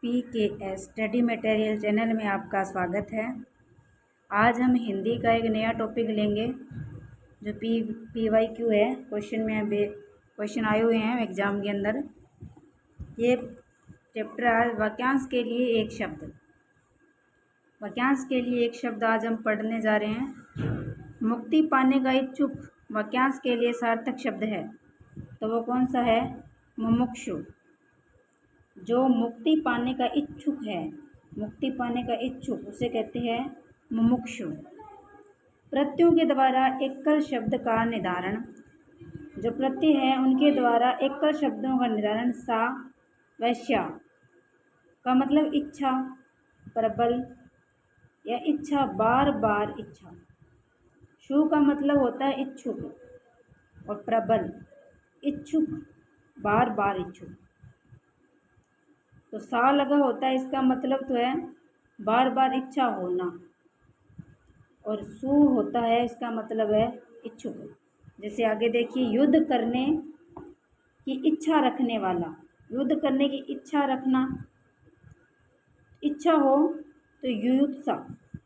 PKS study material channel में आपका स्वागत है। आज हम हिंदी का एक नया टॉपिक लेंगे जो PYQ है। क्वेश्चन आए हुए हैं एग्ज़ाम के अंदर। ये चैप्टर आज वाक्यांश के लिए एक शब्द। वाक्यांश के लिए एक शब्द आज हम पढ़ने जा रहे हैं। मुक्ति पाने का इच्छुक वाक्यांश के लिए सार्थक शब्द है, तो वो कौन सा है? मुमुक्षु। जो मुक्ति पाने का इच्छुक है, मुक्ति पाने का इच्छुक, उसे कहते हैं मुमुक्षु। प्रत्ययों के द्वारा एकल शब्द का निर्धारण, जो प्रत्यय है उनके द्वारा एकल शब्दों का निर्धारण सा व श्या का मतलब इच्छा, प्रबल या इच्छा, बार बार इच्छा। शु का मतलब होता है इच्छुक और प्रबल, इच्छुक, बार बार इच्छुक। तो सा लगा होता है, इसका मतलब तो है बार बार इच्छा होना, और सु होता है इसका मतलब है इच्छुक। जैसे आगे देखिए, युद्ध करने की इच्छा रखने वाला, युद्ध करने की इच्छा रखना, इच्छा हो तो युयुत्सा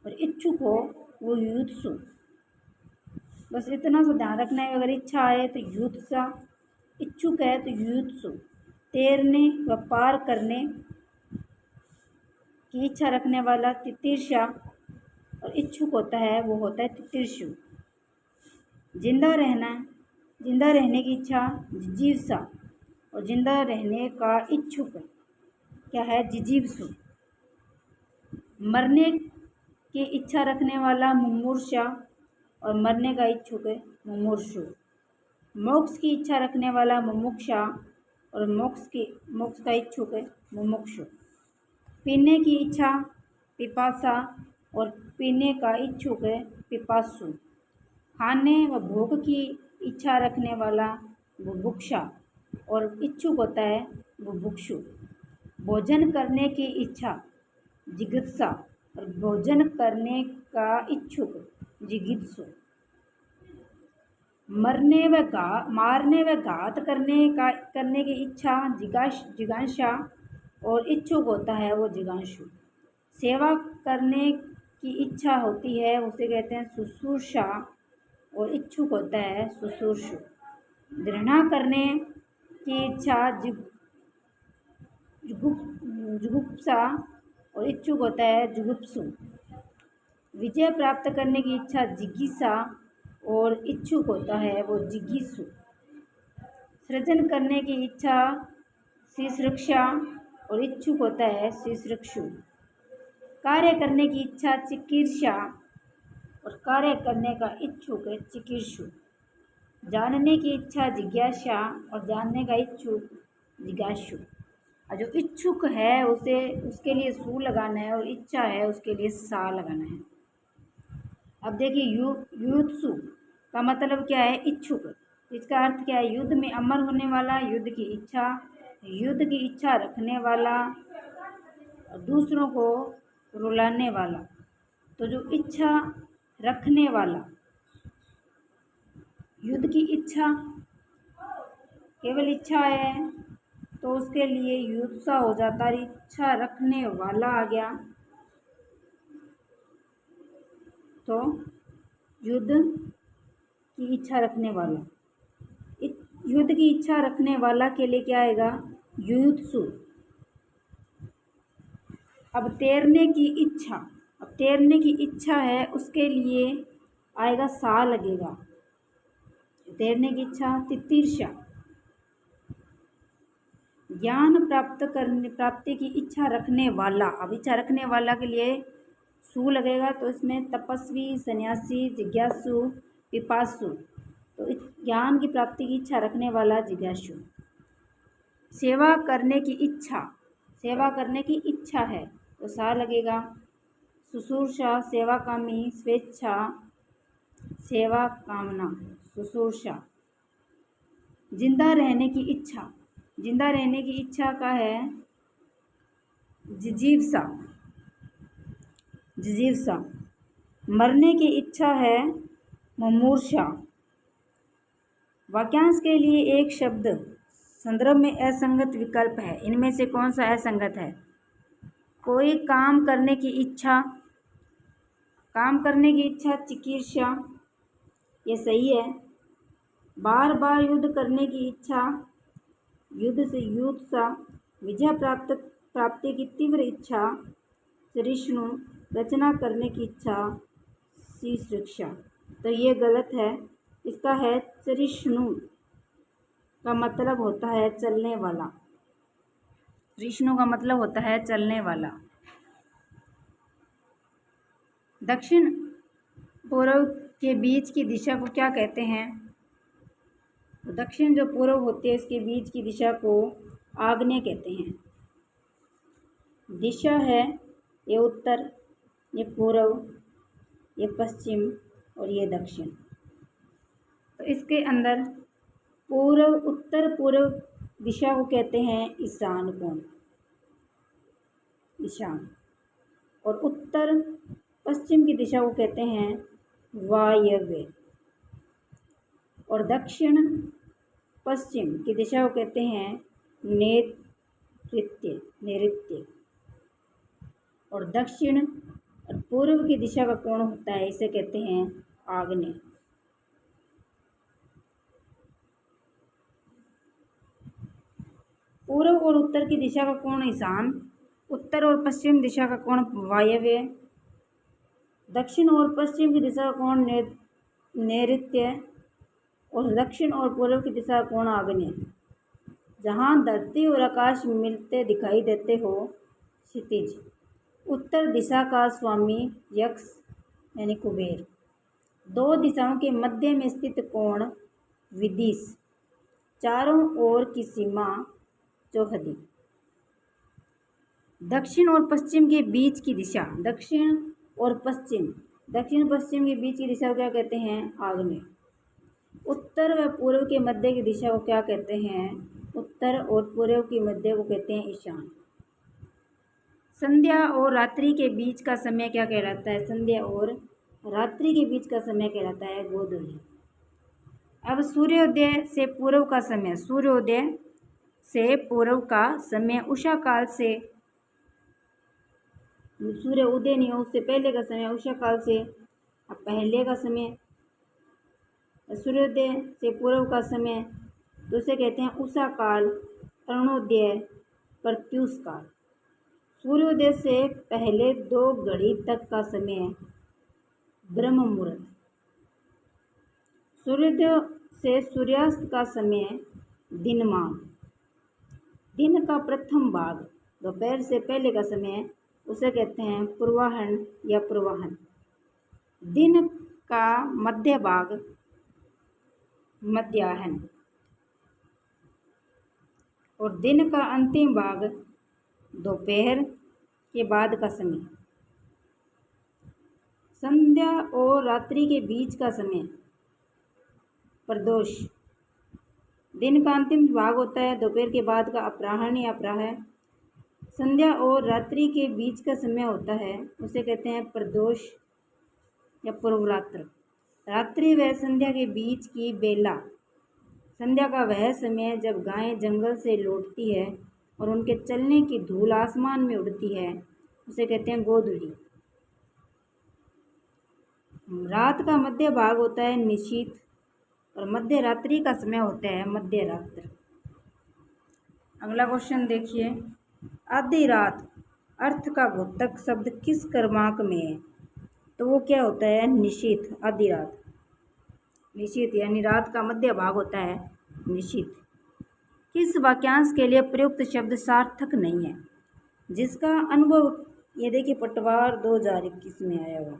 और इच्छुक हो वो युयुत्सु। बस इतना सा ध्यान रखना है, अगर इच्छा है तो युयुत्सा, इच्छुक है तो युयुत्सु। तैरने व पार करने की इच्छा रखने वाला तितीर्षा और इच्छुक होता है वो होता है तितीर्षु। जिंदा रहना, जिंदा रहने की इच्छा जिजीवसा और जिंदा रहने का इच्छुक क्या है? जिजीवसु। मरने की इच्छा रखने वाला मुमूर्षा और मरने का इच्छुक है मुमूर्षु। मोक्ष की इच्छा रखने वाला मुमुक्षा और मोक्ष का इच्छुक है मुमुक्षु। पीने की इच्छा पिपासा और पीने का इच्छुक है पिपासु। खाने व भोग की इच्छा रखने वाला बुभुक्षा और इच्छुक होता है बुभुक्षु। भोजन करने की इच्छा जिगत्सा और भोजन करने का इच्छुक जिगित्सु। मारने व घात करने की इच्छा जिगांसा और इच्छुक होता है वो जिगांशु। सेवा करने की इच्छा होती है उसे कहते हैं शुश्रूषा और इच्छुक होता है शुश्रूषु। घृणा करने की इच्छा जुगुप्सा और इच्छुक होता है जुगुप्सु। विजय प्राप्त करने की इच्छा जिगीसा और इच्छुक होता है वो जिगीसु। सृजन करने की इच्छा शिश्रक्षा और इच्छुक होता है शिश्रक्षु। कार्य करने की इच्छा चिकीर्षा और कार्य करने का इच्छुक है चिकीर्षु। जानने की इच्छा जिज्ञासा और जानने का इच्छुक जिज्ञासु। और जो इच्छुक है उसे उसके लिए सु लगाना है और इच्छा है उसके लिए सा लगाना है। अब देखिए, युयुत्सु का मतलब क्या है? इच्छुक। इसका अर्थ क्या है? युद्ध में अमर होने वाला, युद्ध की इच्छा रखने वाला और दूसरों को रुलाने वाला। तो जो इच्छा रखने वाला, युद्ध की इच्छा, केवल इच्छा है तो उसके लिए युयुत्सा हो जाता है। इच्छा रखने वाला आ गया तो युद्ध की इच्छा रखने वाला। युद्ध की इच्छा रखने वाला के लिए क्या आएगा? युयुत्सु। अब तैरने की इच्छा, अब तैरने की इच्छा है उसके लिए आएगा सा लगेगा। तैरने की इच्छा तितीर्षा। ज्ञान प्राप्ति की इच्छा रखने वाला, अब इच्छा रखने वाला के लिए सु लगेगा, तो इसमें तपस्वी, सन्यासी, जिज्ञासु, पिपासु। तो ज्ञान की प्राप्ति की इच्छा रखने वाला जिज्ञासु। सेवा करने की इच्छा, सेवा करने की इच्छा है तो सा लगेगा। शुश्रूषा, सेवा कामी, स्वेच्छा, सेवा कामना, शुश्रूषा। जिंदा रहने की इच्छा, जिंदा रहने की इच्छा का है जिजीवसा, जिजीवसा। मरने की इच्छा है मुमूर्षा। वाक्यांश के लिए एक शब्द संदर्भ में असंगत विकल्प है, इनमें से कौन सा असंगत है? कोई काम करने की इच्छा, काम करने की इच्छा चिकीर्षा, ये सही है। बार बार युद्ध करने की इच्छा, युद्ध से युत्सा, विजय प्राप्ति की तीव्र इच्छा, सहिष्णु, रचना करने की इच्छा, शीर्षा। तो ये गलत है। इसका है सहिष्णु का मतलब होता है चलने वाला। सहिष्णु का मतलब होता है चलने वाला। दक्षिण पूर्व के बीच की दिशा को क्या कहते हैं? तो दक्षिण जो पूर्व होती है इसके बीच की दिशा को आग्नेय कहते हैं। दिशा है ये उत्तर, ये पूर्व, ये पश्चिम और ये दक्षिण। तो इसके अंदर पूर्व, उत्तर पूर्व दिशा को कहते हैं ईशान कोण, ईशान। और उत्तर पश्चिम की दिशा को कहते हैं वायव्य। और दक्षिण पश्चिम की दिशा को कहते हैं नैऋत्य, नैऋत्य। और दक्षिण और पूर्व की दिशा का कोण होता है, इसे कहते हैं आग्नेय। पूर्व और उत्तर की दिशा का कोण ईशान, उत्तर और पश्चिम दिशा का कोण वायव्य, दक्षिण और पश्चिम की दिशा का कोण नैऋत्य और दक्षिण और पूर्व की दिशा का कोण आग्नेय। जहाँ धरती और आकाश मिलते दिखाई देते हो, क्षितिज। उत्तर दिशा का स्वामी यक्ष यानी कुबेर। दो दिशाओं के मध्य में स्थित कोण विदिश। चारों ओर की सीमा चौहदी। दक्षिण और पश्चिम के बीच की दिशा, दक्षिण और पश्चिम, दक्षिण पश्चिम के बीच की दिशा को क्या कहते हैं? आग्नेय। उत्तर व पूर्व के मध्य की दिशा को क्या कहते हैं? उत्तर और पूर्व के मध्य को कहते हैं ईशान। संध्या और रात्रि के बीच का समय क्या कहलाता है? संध्या और रात्रि के बीच का समय कहलाता है गोधूली। अब सूर्योदय से पूर्व का समय, सूर्योदय से पूर्व का समय उषा काल से, सूर्य उदय नहीं हो उससे पहले का समय उषा काल से पहले का समय। सूर्योदय से पूर्व का समय तो उसे कहते हैं उषा काल, अरुणोदय, प्रत्यूष काल। सूर्योदय से पहले 2 घड़ी तक का समय ब्रह्म मुहूर्त। सूर्योदय से सूर्यास्त का समय दिनमान। दिन का प्रथम भाग, दोपहर से पहले का समय, उसे कहते हैं पूर्वाहन या पूर्वाहन। दिन का मध्य भाग मध्याह्न। और दिन का अंतिम भाग दोपहर के बाद का समय। संध्या और रात्रि के बीच का समय प्रदोष। दिन का अंतिम भाग होता है दोपहर के बाद का अपराह्न या प्रातः। संध्या और रात्रि के बीच का समय होता है उसे कहते हैं प्रदोष या पूर्वरात्र। रात्रि व संध्या के बीच की बेला। संध्या का वह समय जब गायें जंगल से लौटती है और उनके चलने की धूल आसमान में उड़ती है, उसे कहते हैं गोधूली। रात का मध्य भाग होता है निशीथ और मध्य रात्रि का समय होता है मध्य रात्र। अगला क्वेश्चन देखिए, आधी रात अर्थ का घोतक शब्द किस क्रमांक में है? तो वो क्या होता है? निशीथ, आधी रात। निशीथ यानी रात का मध्य भाग होता है निशीथ। किस वाक्यांश के लिए प्रयुक्त शब्द सार्थक नहीं है? जिसका अनुभव, ये देखिए पटवार 2021 में आया हुआ,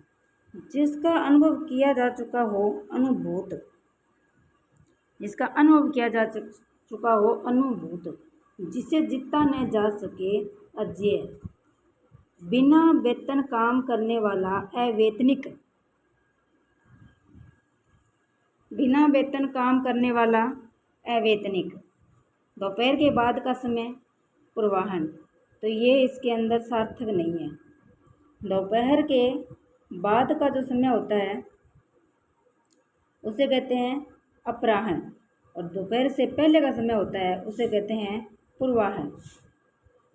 जिसका अनुभव किया जा चुका हो अनुभूत, जिसका अनुभव किया जा चुका हो अनुभूत, जिसे जीता न जा सके अजेय, बिना वेतन काम करने वाला अवेतनिक, बिना वेतन काम करने वाला अवेतनिक। दोपहर के बाद का समय पूर्वाहन, तो ये इसके अंदर सार्थक नहीं है। दोपहर के बाद का जो समय होता है उसे कहते हैं अपराह्न और दोपहर से पहले का समय होता है उसे कहते हैं पूर्वाहन।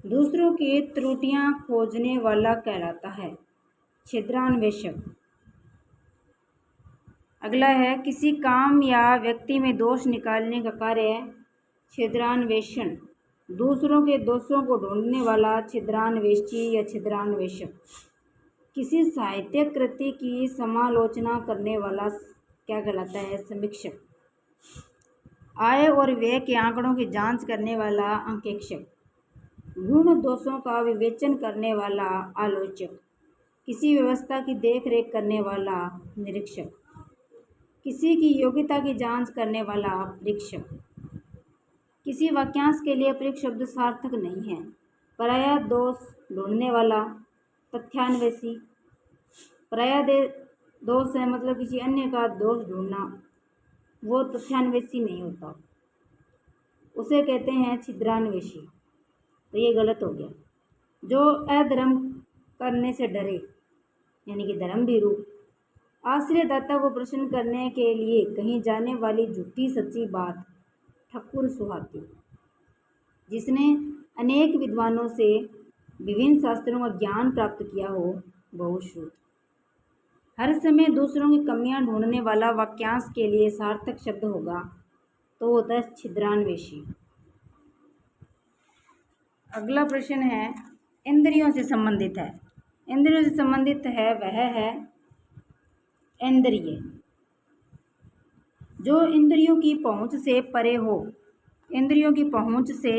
दूसरों की त्रुटियां खोजने वाला कहलाता है छिद्रान्वेषक। अगला है किसी काम या व्यक्ति में दोष निकालने का कार्य है छिद्रान्वेषण। दूसरों के दोषों को ढूंढने वाला छिद्रान्वेषी या छिद्रान्वेषक। किसी साहित्यिक कृति की समालोचना करने वाला क्या कहलाता है समीक्षक। आय और व्यय के आंकड़ों की जांच करने वाला अंकेक्षक। गुण दोषों का विवेचन करने वाला आलोचक। किसी व्यवस्था की देखरेख करने वाला निरीक्षक। किसी की योग्यता की जांच करने वाला परीक्षक। किसी वाक्यांश के लिए प्रयुक्त शब्द सार्थक नहीं है पराया दोष ढूंढने वाला तथ्यान्वेषी। पराया दोष है मतलब किसी अन्य का दोष ढूंढना, वो तथ्यान्वेषी नहीं होता, उसे कहते हैं छिद्रान्वेषी। तो ये गलत हो गया। जो अधर्म करने से डरे यानी कि धर्मभीरु। आश्रयदाता को प्रसन्न करने के लिए कही जाने वाली झूठी सच्ची बात ठकुर सुहाती। जिसने अनेक विद्वानों से विभिन्न शास्त्रों का ज्ञान प्राप्त किया हो बहुश्रुत। हर समय दूसरों की कमियां ढूंढने वाला वाक्यांश के लिए सार्थक शब्द होगा तो होता है छिद्रान्वेषी। अगला प्रश्न है इंद्रियों से संबंधित है। इंद्रियों से संबंधित है वह है इंद्रिय जो इंद्रियों की पहुंच से परे हो। इंद्रियों की पहुंच से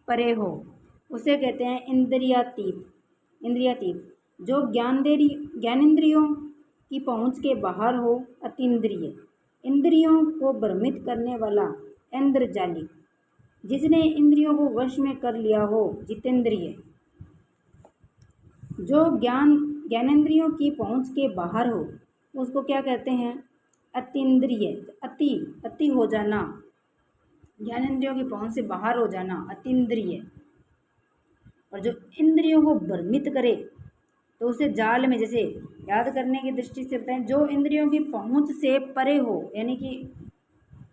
परे हो उसे कहते हैं इंद्रियातीत। इंद्रियातीत जो ज्ञानेंद्रियों की पहुंच के बाहर हो अतीन्द्रिय। इंद्रियों को भ्रमित करने वाला इंद्रजालिक। जिसने इंद्रियों को वश में कर लिया हो जितेंद्रिय। जो ज्ञानेंद्रियों की पहुंच के बाहर हो उसको क्या कहते हैं अतीन्द्रिय। अति हो जाना, ज्ञानेंद्रियों की पहुंच से बाहर हो जाना अतीन्द्रिय। और जो इंद्रियों को भ्रमित करे तो उसे जाल में, जैसे याद करने की दृष्टि से बताएं, जो इंद्रियों की पहुंच से परे हो यानी कि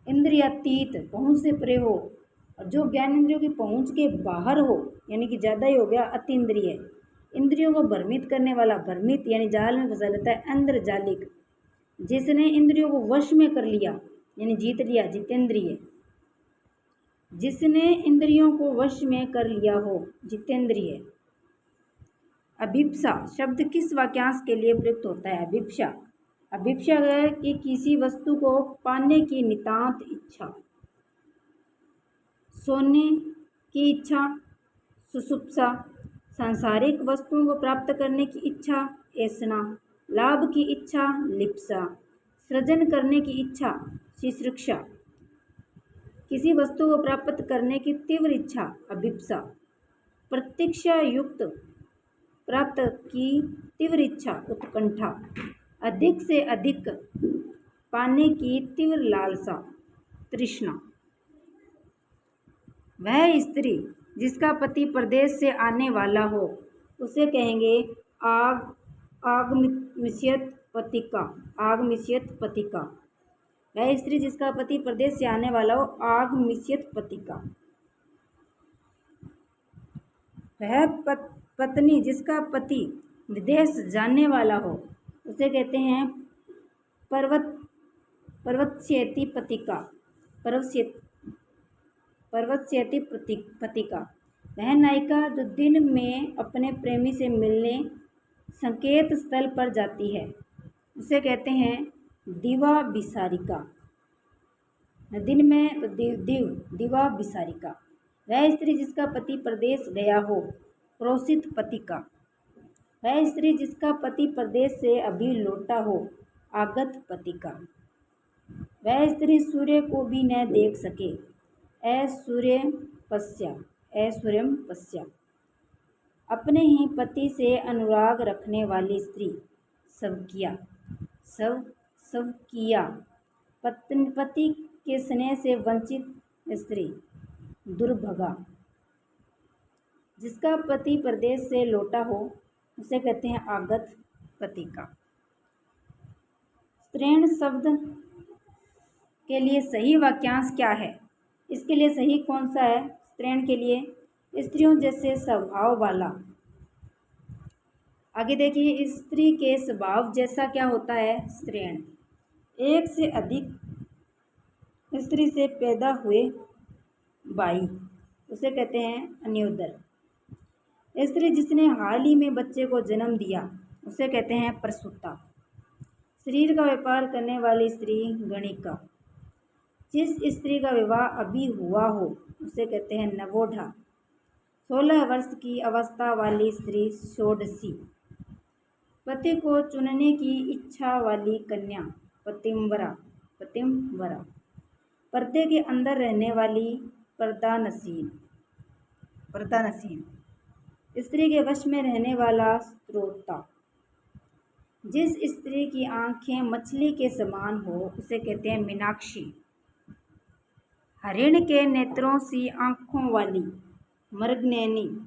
इंद्रियातीत पहुंच से परे हो। और जो ज्ञानेंद्रियों की पहुंच के बाहर हो यानी कि ज़्यादा ही हो गया अतीन्द्रिय। इंद्रियों को भ्रमित करने वाला भ्रमित यानी जाल में फंसा लेता है इंद्रजालिक। जिसने इंद्रियों को वश में कर लिया यानी जीत लिया जितेंद्रिय। जिसने इंद्रियों को वश में कर लिया हो जितेंद्रिय। अभिप्सा शब्द किस वाक्यांश के लिए प्रयुक्त होता है अभिप्सा। अभिप्सा है कि किसी वस्तु को पाने की नितांत इच्छा। सोने की इच्छा सुसुप्सा। सांसारिक वस्तुओं को प्राप्त करने की इच्छा ऐसना। लाभ की इच्छा लिप्सा। सृजन करने की इच्छा शिश्रुक्षा। किसी वस्तु को प्राप्त करने की तीव्र इच्छा अभिप्सा। प्रतीक्षा युक्त प्राप्त की तीव्र इच्छा उत्कंठा। अधिक से अधिक पाने की तीव्र लालसा तृष्णा। वह स्त्री जिसका पति परदेश से आने वाला हो उसे कहेंगे आगमिष्यत पतिका। आगमिष्यत पतिका। वह स्त्री जिसका पति परदेश से आने वाला हो आगमिष्यत पतिका। वह पत्नी जिसका पति विदेश जाने वाला हो उसे कहते हैं पर्वतस्येति पतिका। पर्वतस्येति पतिका। वह नायिका जो दिन में अपने प्रेमी से मिलने संकेत स्थल पर जाती है उसे कहते हैं दिवा विसारिका। दिन में तो दिवा विसारिका। वह स्त्री जिसका पति प्रदेश गया हो प्रोसित पतिका। वह स्त्री जिसका पति प्रदेश से अभी लौटा हो आगत पतिका। वह स्त्री सूर्य को भी न देख सके ऐश्वर्यम पश्या। अपने ही पति से अनुराग रखने वाली स्त्री स्वकीया। पति के स्नेह से वंचित स्त्री दुर्भगा। जिसका पति प्रदेश से लौटा हो उसे कहते हैं आगत पतिका। स्त्रीण शब्द के लिए सही वाक्यांश क्या है। इसके लिए सही कौन सा है स्त्रीण के लिए। स्त्रियों जैसे स्वभाव वाला। आगे देखिए, स्त्री के स्वभाव जैसा क्या होता है? स्त्रीण। एक से अधिक स्त्री से पैदा हुए भाई उसे कहते हैं अन्योदर। स्त्री जिसने हाल ही में बच्चे को जन्म दिया उसे कहते हैं प्रसूता। शरीर का व्यापार करने वाली स्त्री गणिका। जिस स्त्री का विवाह अभी हुआ हो उसे कहते हैं नवोढ़ा। 16 वर्ष की अवस्था वाली स्त्री षोडशी। पति को चुनने की इच्छा वाली कन्या पतिव्रता। पतिव्रता। पर्दे के अंदर रहने वाली पर्दानसीन। पर्दानसीन। स्त्री के वश में रहने वाला स्त्रोता। जिस स्त्री की आंखें मछली के समान हो उसे कहते हैं मीनाक्षी। हरिण के नेत्रों सी आंखों वाली मृगनयनी।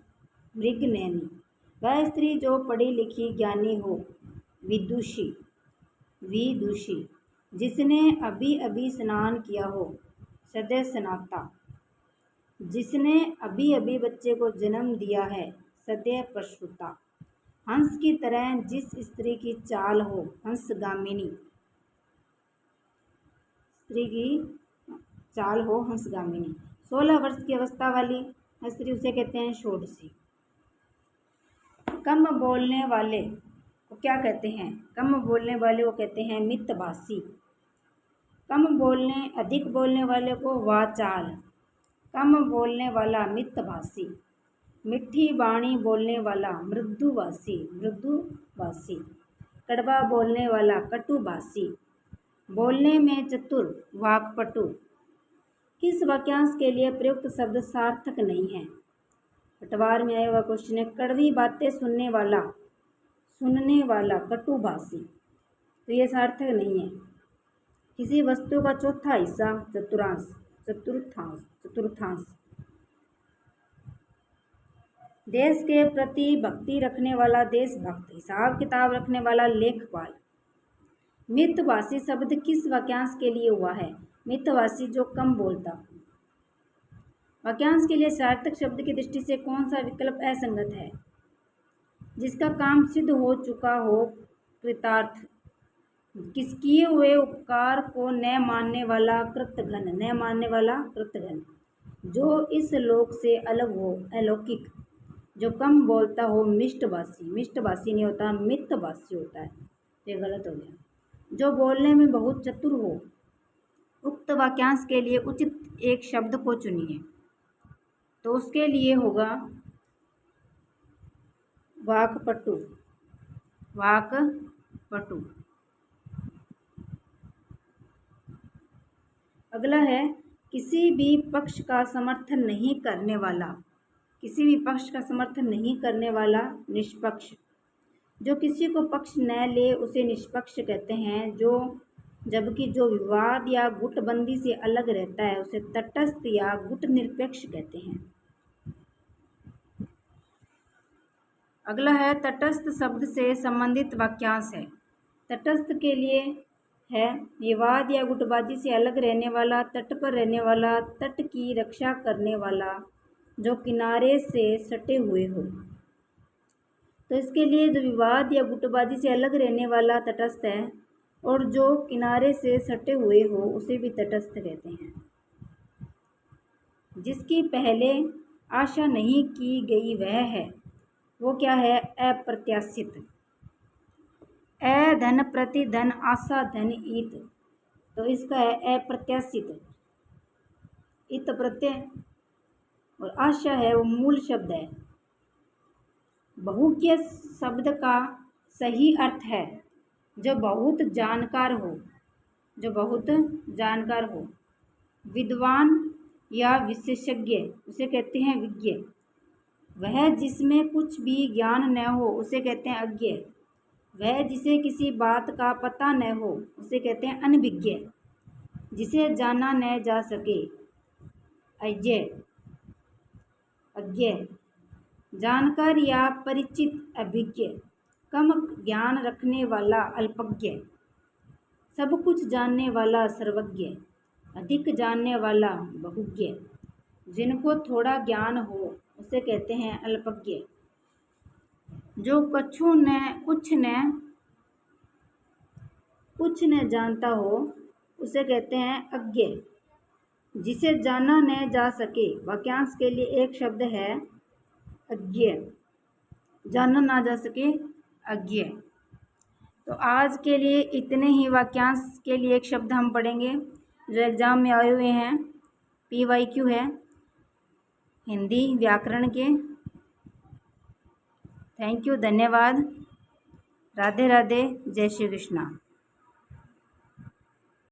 मृगनयनी। वह स्त्री जो पढ़ी लिखी ज्ञानी हो विदुषी। विदुषी। जिसने अभी अभी स्नान किया हो सद्य स्नाता। जिसने अभी अभी बच्चे को जन्म दिया है सद्य प्रसूता। हंस की तरह जिस स्त्री की चाल हो हंसगामिनी। स्त्री की चाल हो हंसगामिनी। 16 वर्ष की अवस्था वाली स्त्री उसे कहते हैं षोडशी। कम बोलने वाले को क्या कहते हैं? कम बोलने वाले को कहते हैं मितभाषी। अधिक बोलने वाले को वाचाल। कम बोलने वाला मितभाषी। मिठी वाणी बोलने वाला मृदुभाषी। मृदुभाषी। कड़वा बोलने वाला कटुभाषी। बोलने में चतुर वाक्पटु। किस वाक्यांश के लिए प्रयुक्त शब्द सार्थक नहीं है? पटवार में आया हुआ क्वेश्चन है। कड़वी बातें सुनने वाला कटुभाषी, तो ये सार्थक नहीं है। किसी वस्तु का चौथा हिस्सा चतुर्थांश। देश के प्रति भक्ति रखने वाला देशभक्त। हिसाब किताब रखने वाला लेखपाल। मितभाषी शब्द किस वाक्यांश के लिए हुआ है? मितभाषी जो कम बोलता। वाक्यांश के लिए सार्थक शब्द की दृष्टि से कौन सा विकल्प असंगत है? जिसका काम सिद्ध हो चुका हो कृतार्थ। किस किए हुए उपकार को न मानने वाला कृतघ्न। न मानने वाला कृतघ्न। जो इस लोक से अलग हो अलौकिक। जो कम बोलता हो मिष्टभाषी। मिष्टभाषी नहीं होता, मितभाषी होता है। ये गलत हो गया। जो बोलने में बहुत चतुर हो। उक्त वाक्यांश के लिए उचित एक शब्द को चुनिए, तो उसके लिए होगा वाक्पटु। वाक्पटु। अगला है किसी भी पक्ष का समर्थन नहीं करने वाला। किसी भी पक्ष का समर्थन नहीं करने वाला निष्पक्ष। जो किसी को पक्ष न ले उसे निष्पक्ष कहते हैं। जबकि जो विवाद या गुटबंदी से अलग रहता है उसे तटस्थ या गुट निरपेक्ष कहते हैं। अगला है तटस्थ शब्द से संबंधित वाक्यांश है। तटस्थ के लिए है विवाद या गुटबाजी से अलग रहने वाला, तट पर रहने वाला, तट की रक्षा करने वाला, जो किनारे से सटे हुए हो। तो इसके लिए जो विवाद या गुटबाजी से अलग रहने वाला तटस्थ है, और जो किनारे से सटे हुए हो उसे भी तटस्थ कहते हैं। जिसकी पहले आशा नहीं की गई वह है, वो क्या है? अप्रत्याशित। धन प्रति धन आशा धन ईत, तो इसका है अप्रत्याशित। इत प्रत्यय और आशा है वो मूल शब्द है। बहुज्ञ शब्द का सही अर्थ है जो बहुत जानकार हो। जो बहुत जानकार हो। विद्वान या विशेषज्ञ उसे कहते हैं विज्ञ। वह जिसमें कुछ भी ज्ञान न हो उसे कहते हैं अज्ञ। वह जिसे किसी बात का पता न हो उसे कहते हैं अनभिज्ञ। जिसे जाना न जा सके अज्ञ। अज्ञ। जानकार या परिचित अभिज्ञ। कम ज्ञान रखने वाला अल्पज्ञ। सब कुछ जानने वाला सर्वज्ञ। अधिक जानने वाला बहुज्ञ। जिनको थोड़ा ज्ञान हो उसे कहते हैं अल्पज्ञ। जो कुछ न जानता हो उसे कहते हैं अज्ञ। जिसे जाना न जा सके, वाक्यांश के लिए एक शब्द है अज्ञ। जाना ना जा सके, अज्ञ। तो आज के लिए इतने ही वाक्यांश के लिए एक शब्द हम पढ़ेंगे जो एग्ज़ाम में आए हुए हैं, PYQ है, हिंदी व्याकरण के। थैंक यू, धन्यवाद। राधे राधे, जय श्री कृष्णा।